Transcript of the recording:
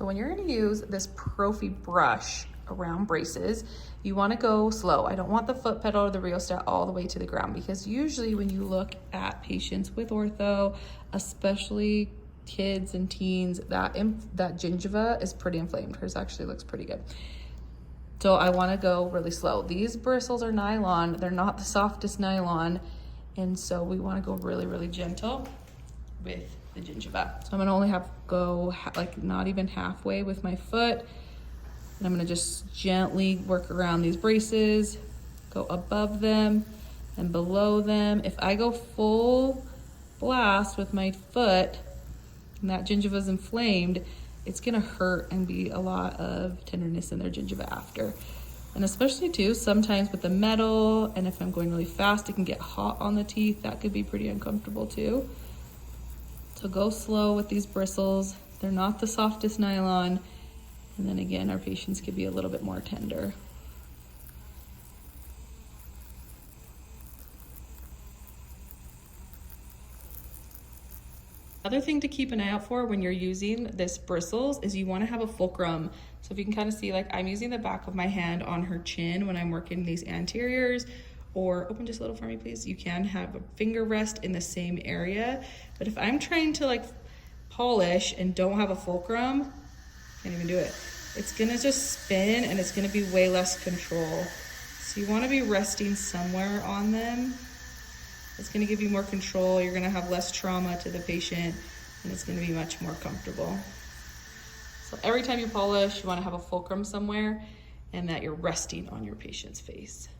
So when you're gonna use this Prophy brush around braces, you wanna go slow. I don't want the foot pedal or the rheostat all the way to the ground, because usually when you look at patients with ortho, especially kids and teens, that gingiva is pretty inflamed. Hers actually looks pretty good. So I wanna go really slow. These bristles are nylon. They're not the softest nylon. And so we wanna go really, really gentle with the gingiva. So I'm gonna only go like not even halfway with my foot. And I'm gonna just gently work around these braces, go above them and below them. If I go full blast with my foot and that gingiva is inflamed, it's gonna hurt and be a lot of tenderness in their gingiva after. And especially too, sometimes with the metal, and if I'm going really fast, it can get hot on the teeth. That could be pretty uncomfortable too. So go slow with these bristles. They're not the softest nylon. And then again, our patients could be a little bit more tender. Other thing to keep an eye out for when you're using this bristles is you want to have a fulcrum. So if you can kind of see, like I'm using the back of my hand on her chin when I'm working these anteriors, or open just a little for me, please. You can have a finger rest in the same area. But if I'm trying to like polish and don't have a fulcrum, can't even do it. It's gonna just spin and it's gonna be way less control. So you wanna be resting somewhere on them. It's gonna give you more control. You're gonna have less trauma to the patient, and it's gonna be much more comfortable. So every time you polish, you wanna have a fulcrum somewhere and that you're resting on your patient's face.